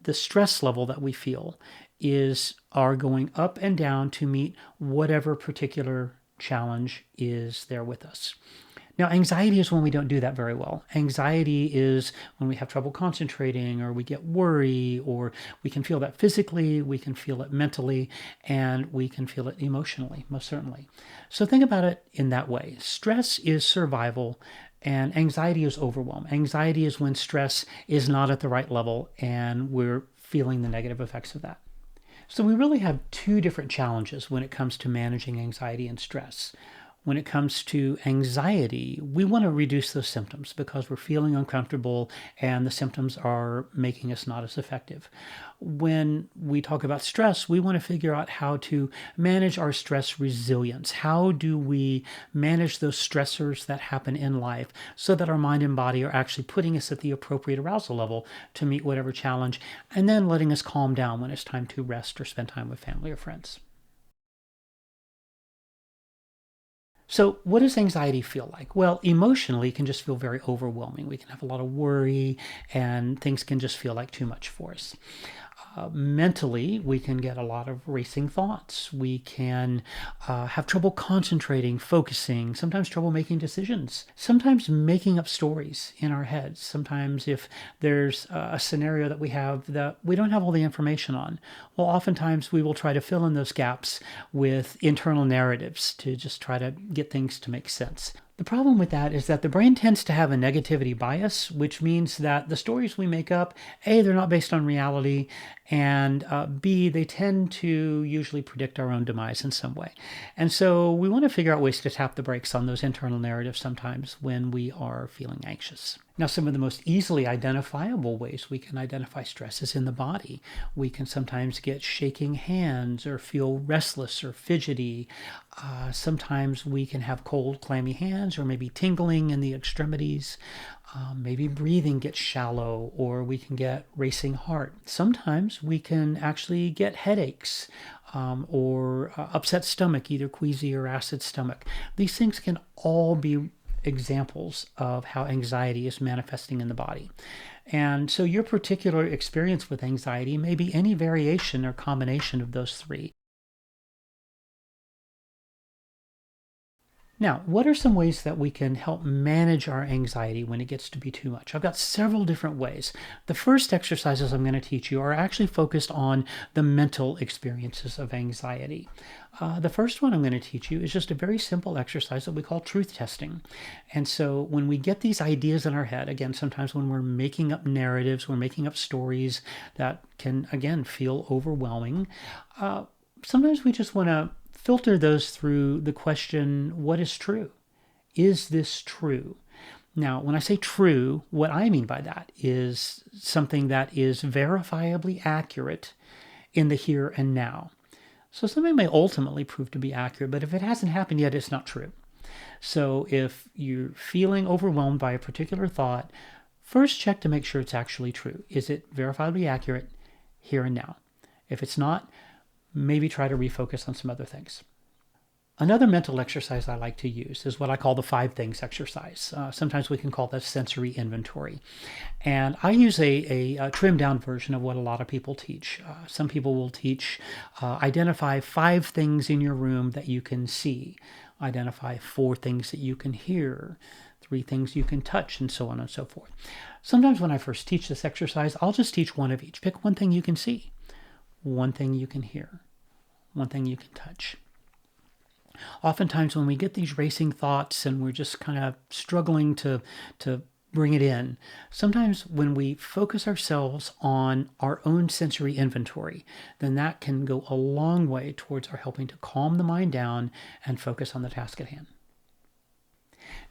the stress level that we feel are going up and down to meet whatever particular challenge is there with us. Now, anxiety is when we don't do that very well. Anxiety is when we have trouble concentrating, or we get worry, or we can feel that physically, we can feel it mentally, and we can feel it emotionally, most certainly. So think about it in that way. Stress is survival, and anxiety is overwhelm. Anxiety is when stress is not at the right level and we're feeling the negative effects of that. So we really have two different challenges when it comes to managing anxiety and stress. When it comes to anxiety, we want to reduce those symptoms because we're feeling uncomfortable and the symptoms are making us not as effective. When we talk about stress, we want to figure out how to manage our stress resilience. How do we manage those stressors that happen in life so that our mind and body are actually putting us at the appropriate arousal level to meet whatever challenge, and then letting us calm down when it's time to rest or spend time with family or friends. So, what does anxiety feel like? Well, emotionally, it can just feel very overwhelming. We can have a lot of worry, and things can just feel like too much for us. Mentally, we can get a lot of racing thoughts. We can have trouble concentrating, focusing, sometimes trouble making decisions, sometimes making up stories in our heads. Sometimes, if there's a scenario that we have that we don't have all the information on, well, oftentimes we will try to fill in those gaps with internal narratives to just try to get things to make sense. The problem with that is that the brain tends to have a negativity bias, which means that the stories we make up, A, they're not based on reality, and B, they tend to usually predict our own demise in some way. And so we want to figure out ways to tap the brakes on those internal narratives sometimes when we are feeling anxious. Now, some of the most easily identifiable ways we can identify stress is in the body. We can sometimes get shaking hands or feel restless or fidgety. Sometimes we can have cold, clammy hands or maybe tingling in the extremities. Maybe breathing gets shallow, or we can get racing heart. Sometimes we can actually get headaches or upset stomach, either queasy or acid stomach. These things can all be examples of how anxiety is manifesting in the body. And so your particular experience with anxiety may be any variation or combination of those three. Now, what are some ways that we can help manage our anxiety when it gets to be too much? I've got several different ways. The first exercises I'm going to teach you are actually focused on the mental experiences of anxiety. The first one I'm going to teach you is just a very simple exercise that we call truth testing. And so when we get these ideas in our head, again, sometimes when we're making up narratives, we're making up stories that can, again, feel overwhelming, sometimes we just want to filter those through the question, what is true? Is this true? Now, when I say true, what I mean by that is something that is verifiably accurate in the here and now. So something may ultimately prove to be accurate, but if it hasn't happened yet, it's not true. So if you're feeling overwhelmed by a particular thought, first check to make sure it's actually true. Is it verifiably accurate here and now? If it's not, maybe try to refocus on some other things. Another mental exercise I like to use is what I call the 5 things exercise. Sometimes we can call that sensory inventory. And I use a trimmed down version of what a lot of people teach. Some people will teach identify 5 things in your room that you can see, identify 4 things that you can hear, 3 things you can touch, and so on and so forth. Sometimes when I first teach this exercise, I'll just teach one of each. Pick one thing you can see, one thing you can hear, one thing you can touch. Oftentimes when we get these racing thoughts and we're just kind of struggling to bring it in, sometimes when we focus ourselves on our own sensory inventory, then that can go a long way towards our helping to calm the mind down and focus on the task at hand.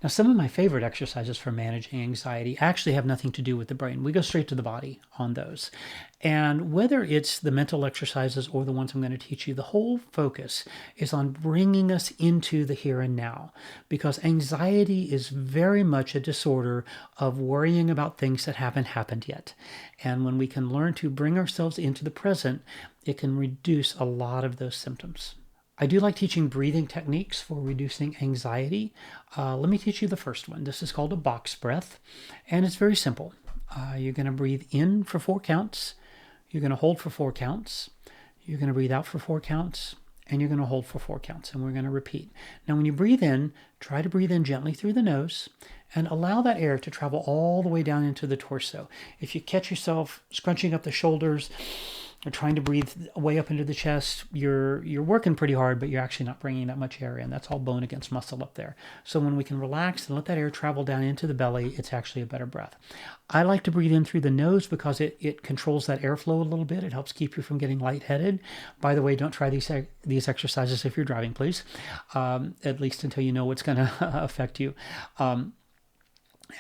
Now, some of my favorite exercises for managing anxiety actually have nothing to do with the brain. We go straight to the body on those. And whether it's the mental exercises or the ones I'm going to teach you, the whole focus is on bringing us into the here and now, because anxiety is very much a disorder of worrying about things that haven't happened yet. And when we can learn to bring ourselves into the present, it can reduce a lot of those symptoms. I do like teaching breathing techniques for reducing anxiety. Let me teach you the first one. This is called a box breath, and it's very simple. You're going to breathe in for 4 counts. You're going to hold for 4 counts. You're going to breathe out for 4 counts. And you're going to hold for 4 counts. And we're going to repeat. Now, when you breathe in, try to breathe in gently through the nose and allow that air to travel all the way down into the torso. If you catch yourself scrunching up the shoulders or trying to breathe way up into the chest, you're working pretty hard, but you're actually not bringing that much air in. That's all bone against muscle up there. So when we can relax and let that air travel down into the belly, it's actually a better breath. I like to breathe in through the nose because it controls that airflow a little bit. It helps keep you from getting lightheaded. By the way, don't try these exercises if you're driving, please, at least until you know what's going to affect you.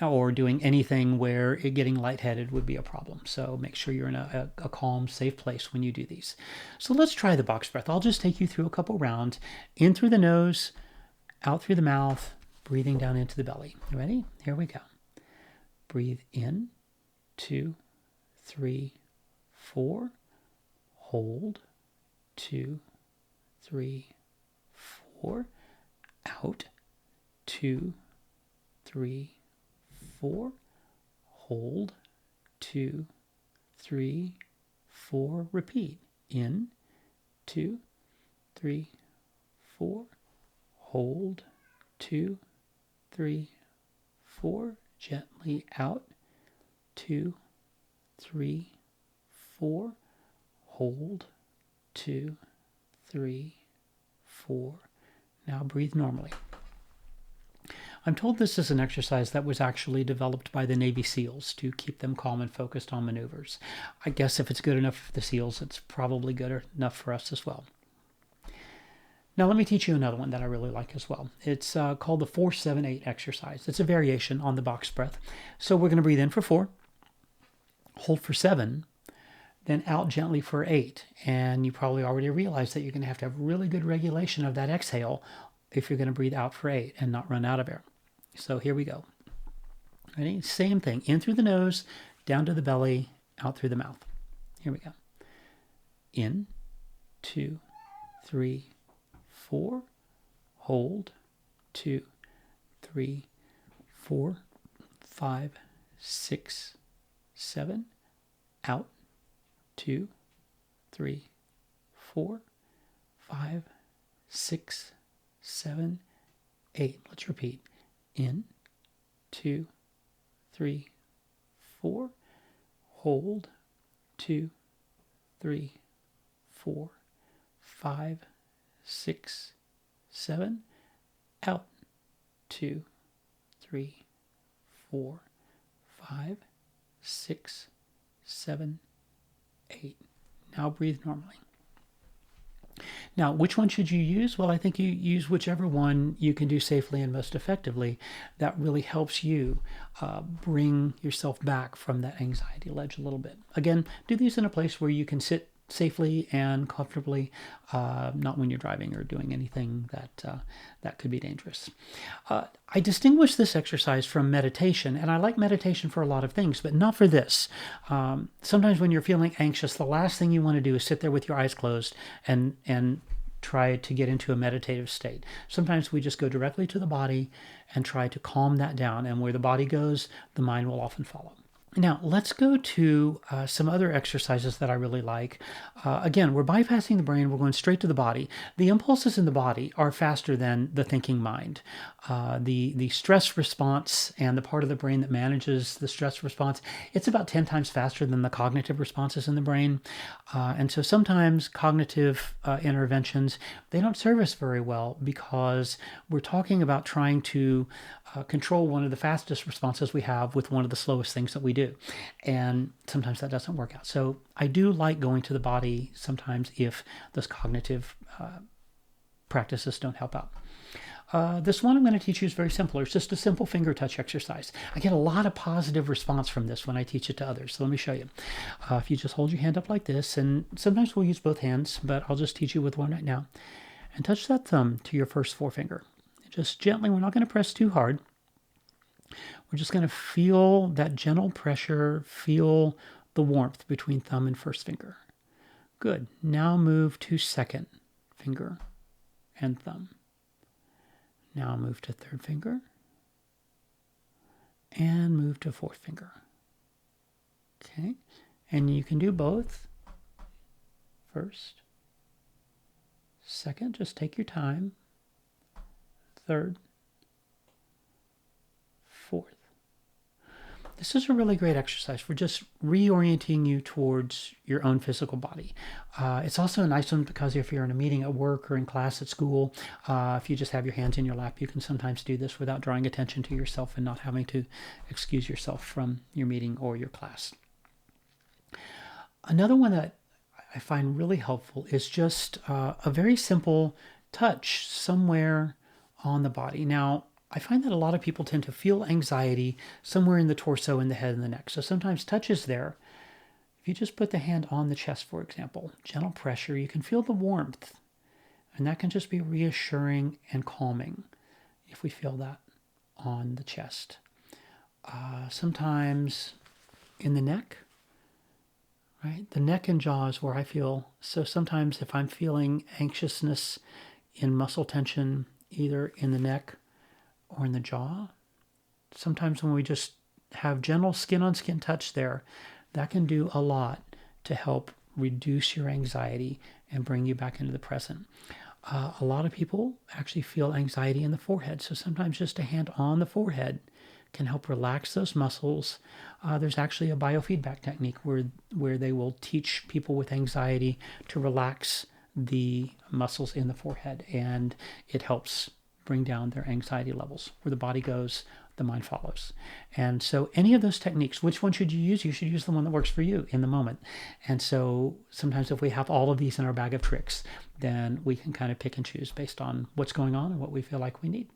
Or doing anything where getting lightheaded would be a problem. So make sure you're in a calm, safe place when you do these. So let's try the box breath. I'll just take you through a couple rounds. In through the nose, out through the mouth, breathing down into the belly. You ready? Here we go. Breathe in, 2, 3, 4. Hold, 2, 3, 4. Out, 2, 3, 4. Hold, 2, 3, 4. Repeat. In, 2, 3, 4. Hold, 2, 3, 4. Gently out, 2, 3, 4. Hold, 2, 3, 4. Now breathe normally. I'm told this is an exercise that was actually developed by the Navy SEALs to keep them calm and focused on maneuvers. I guess if it's good enough for the SEALs, it's probably good enough for us as well. Now let me teach you another one that I really like as well. It's called the 4-7-8 exercise. It's a variation on the box breath. So we're going to breathe in for 4, hold for 7, then out gently for 8. And you probably already realized that you're going to have really good regulation of that exhale if you're going to breathe out for 8 and not run out of air. So here we go. Ready? Same thing. In through the nose, down to the belly, out through the mouth. Here we go. In, 2, 3, 4. Hold, 2, 3, 4, 5, 6, 7. Out, 2, 3, 4, 5, 6, 7, 8. Let's repeat. In, 2, 3, 4. Hold, 2, 3, 4, 5, 6, 7. Out, 2, 3, 4, 5, 6, 7, 8. Now breathe normally. Now, which one should you use? Well, I think you use whichever one you can do safely and most effectively. That really helps you bring yourself back from that anxiety ledge a little bit. Again, do these in a place where you can sit safely and comfortably, not when you're driving or doing anything that could be dangerous. I distinguish this exercise from meditation, and I like meditation for a lot of things, but not for this. Sometimes when you're feeling anxious, the last thing you want to do is sit there with your eyes closed and try to get into a meditative state. Sometimes we just go directly to the body and try to calm that down, and where the body goes, the mind will often follow. Now, let's go to some other exercises that I really like. Again, we're bypassing the brain. We're going straight to the body. The impulses in the body are faster than the thinking mind. The stress response and the part of the brain that manages the stress response, it's about 10 times faster than the cognitive responses in the brain. And so sometimes cognitive interventions, they don't serve us very well because we're talking about trying to control one of the fastest responses we have with one of the slowest things that we do. And sometimes that doesn't work out. So I do like going to the body sometimes if those cognitive practices don't help out. This one I'm going to teach you is very simple. It's just a simple finger touch exercise. I get a lot of positive response from this when I teach it to others. So let me show you. If you just hold your hand up like this, and sometimes we'll use both hands, but I'll just teach you with one right now. And touch that thumb to your first forefinger. Just gently, we're not going to press too hard. We're just going to feel that gentle pressure, feel the warmth between thumb and first finger. Good. Now move to second finger and thumb. Now move to third finger and move to fourth finger. Okay. And you can do both First, second, just take your time. Third, fourth. This is a really great exercise for just reorienting you towards your own physical body. It's also a nice one because if you're in a meeting at work or in class at school, if you just have your hands in your lap, you can sometimes do this without drawing attention to yourself and not having to excuse yourself from your meeting or your class. Another one that I find really helpful is just a very simple touch somewhere on the body. Now, I find that a lot of people tend to feel anxiety somewhere in the torso and the head and the neck. So sometimes touch is there. If you just put the hand on the chest, for example, gentle pressure, you can feel the warmth. And that can just be reassuring and calming if we feel that on the chest. Sometimes in the neck, right? The neck and jaw is where I feel. So sometimes if I'm feeling anxiousness in muscle tension, either in the neck or in the jaw, sometimes when we just have gentle skin-on-skin touch there, that can do a lot to help reduce your anxiety and bring you back into the present. A lot of people actually feel anxiety in the forehead, so sometimes just a hand on the forehead can help relax those muscles. There's actually a biofeedback technique where they will teach people with anxiety to relax the muscles in the forehead, and it helps bring down their anxiety levels. Where the body goes, the mind follows. And so any of those techniques, which one should you use? You should use the one that works for you in the moment. And so sometimes if we have all of these in our bag of tricks, then we can kind of pick and choose based on what's going on and what we feel like we need.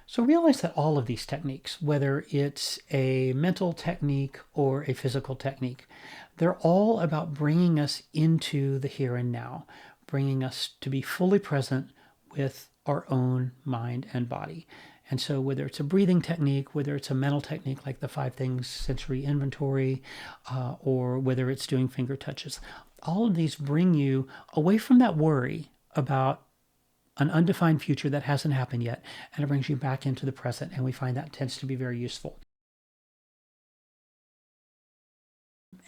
So realize that all of these techniques, whether it's a mental technique or a physical technique, they're all about bringing us into the here and now, bringing us to be fully present with our own mind and body. And so whether it's a breathing technique, whether it's a mental technique like the 5 things sensory inventory, or whether it's doing finger touches, all of these bring you away from that worry about an undefined future that hasn't happened yet, and it brings you back into the present, and we find that tends to be very useful.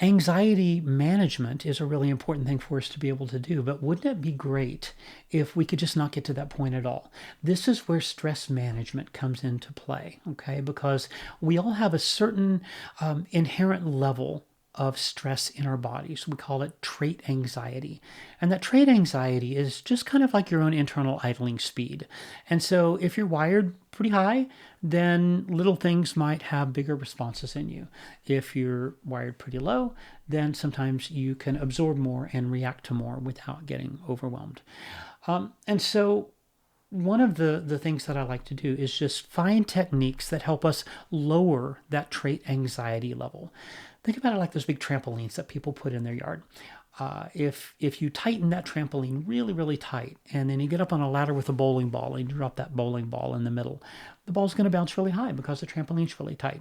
Anxiety management is a really important thing for us to be able to do, but wouldn't it be great if we could just not get to that point at all? This is where stress management comes into play, okay? Because we all have a certain inherent level of stress in our bodies. We call it trait anxiety. And that trait anxiety is just kind of like your own internal idling speed. And so if you're wired pretty high, then little things might have bigger responses in you. If you're wired pretty low, then sometimes you can absorb more and react to more without getting overwhelmed. And so one of the things that I like to do is just find techniques that help us lower that trait anxiety level. Think about it like those big trampolines that people put in their yard. If you tighten that trampoline really, really tight, and then you get up on a ladder with a bowling ball and you drop that bowling ball in the middle, the ball's going to bounce really high because the trampoline's really tight.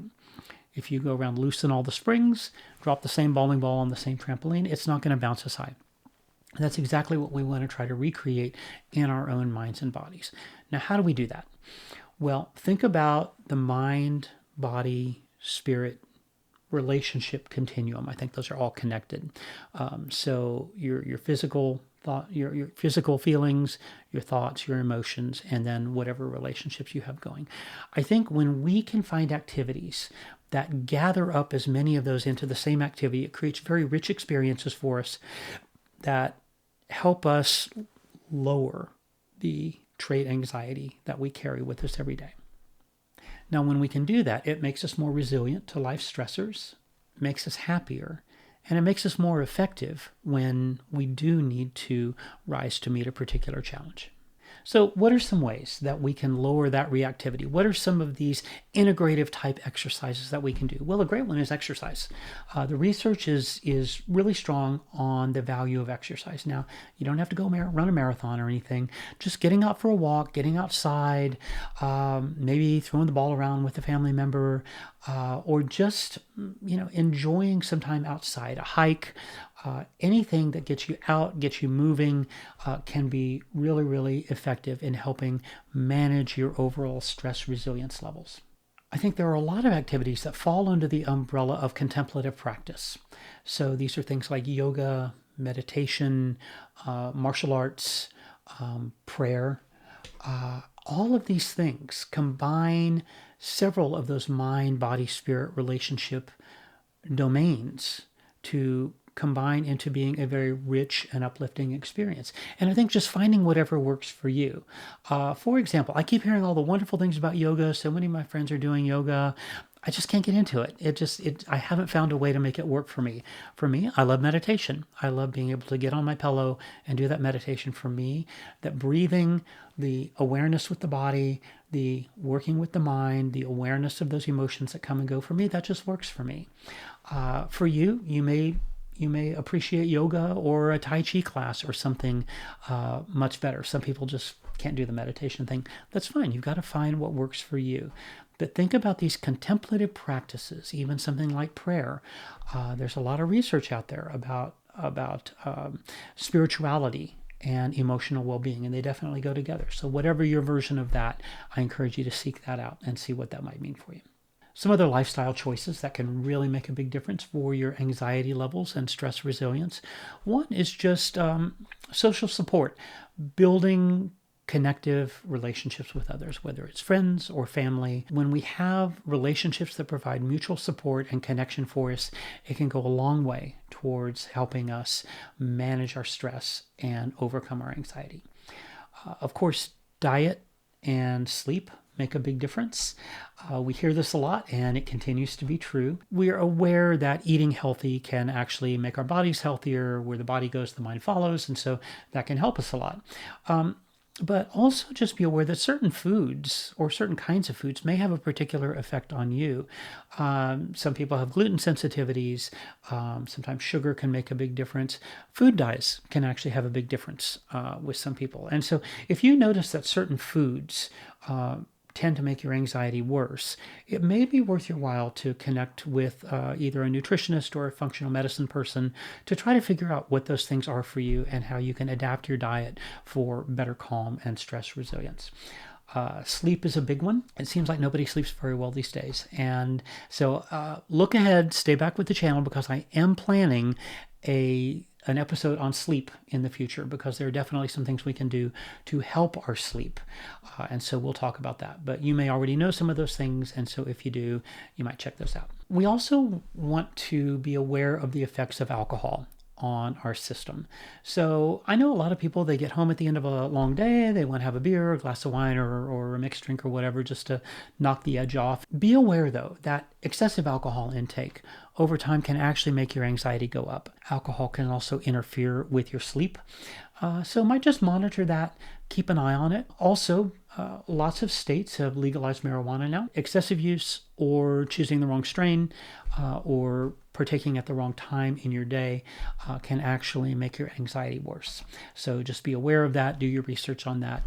If you go around, loosen all the springs, drop the same bowling ball on the same trampoline, it's not going to bounce as high. And that's exactly what we want to try to recreate in our own minds and bodies. Now, how do we do that? Well, think about the mind, body, spirit relationship continuum. I think those are all connected. So your physical thought, your physical feelings, your thoughts, your emotions, and then whatever relationships you have going. I think when we can find activities that gather up as many of those into the same activity, it creates very rich experiences for us that help us lower the trait anxiety that we carry with us every day. Now, when we can do that, it makes us more resilient to life's stressors, makes us happier, and it makes us more effective when we do need to rise to meet a particular challenge. So what are some ways that we can lower that reactivity? What are some of these integrative type exercises that we can do? Well, a great one is exercise. The research is really strong on the value of exercise. Now, you don't have to go run a marathon or anything. Just getting out for a walk, getting outside, maybe throwing the ball around with a family member, or just enjoying some time outside, a hike. Anything that gets you out, gets you moving, can be really, really effective in helping manage your overall stress resilience levels. I think there are a lot of activities that fall under the umbrella of contemplative practice. So these are things like yoga, meditation, martial arts, prayer. All of these things combine several of those mind, body, spirit relationship domains to combine into being a very rich and uplifting experience. And I think just finding whatever works for you. For example, I keep hearing all the wonderful things about yoga. So many of my friends are doing yoga. I just can't get into it. I haven't found a way to make it work for me. For me, I love meditation. I love being able to get on my pillow and do that meditation. For me, that breathing, the awareness with the body, the working with the mind, the awareness of those emotions that come and go, for me, that just works for me. For you, you may appreciate yoga or a Tai Chi class or something much better. Some people just can't do the meditation thing. That's fine. You've got to find what works for you. But think about these contemplative practices, even something like prayer. There's a lot of research out there about spirituality and emotional well-being, and they definitely go together. So whatever your version of that, I encourage you to seek that out and see what that might mean for you. Some other lifestyle choices that can really make a big difference for your anxiety levels and stress resilience. One is just social support, building connective relationships with others, whether it's friends or family. When we have relationships that provide mutual support and connection for us, it can go a long way towards helping us manage our stress and overcome our anxiety. Of course, diet and sleep make a big difference. We hear this a lot, and it continues to be true. We are aware that eating healthy can actually make our bodies healthier. Where the body goes, the mind follows, and so that can help us a lot. But also just be aware that certain foods or certain kinds of foods may have a particular effect on you. Some people have gluten sensitivities. Sometimes sugar can make a big difference. Food dyes can actually have a big difference with some people. And so if you notice that certain foods tend to make your anxiety worse, it may be worth your while to connect with either a nutritionist or a functional medicine person to try to figure out what those things are for you and how you can adapt your diet for better calm and stress resilience. Sleep is a big one. It seems like nobody sleeps very well these days. And so look ahead, stay back with the channel, because I am planning an episode on sleep in the future, because there are definitely some things we can do to help our sleep. And so we'll talk about that. But you may already know some of those things. And so if you do, you might check those out. We also want to be aware of the effects of alcohol on our system. So I know a lot of people, they get home at the end of a long day, they want to have a beer, a glass of wine, or a mixed drink or whatever, just to knock the edge off. Be aware, though, that excessive alcohol intake over time can actually make your anxiety go up. Alcohol can also interfere with your sleep. So might just monitor that, keep an eye on it. Also, lots of states have legalized marijuana now. Excessive use or choosing the wrong strain or partaking at the wrong time in your day can actually make your anxiety worse. So just be aware of that. Do your research on that.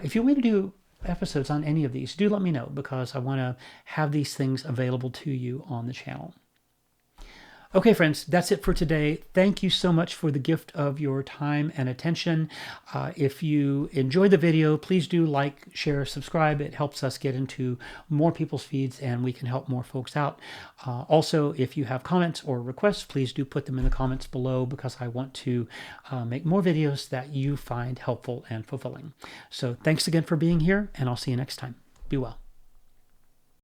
If you want to do episodes on any of these, do let me know, because I want to have these things available to you on the channel. Okay, friends, that's it for today. Thank you so much for the gift of your time and attention. If you enjoyed the video, please do like, share, subscribe. It helps us get into more people's feeds and we can help more folks out. Also, if you have comments or requests, please do put them in the comments below, because I want to make more videos that you find helpful and fulfilling. So thanks again for being here, and I'll see you next time. Be well.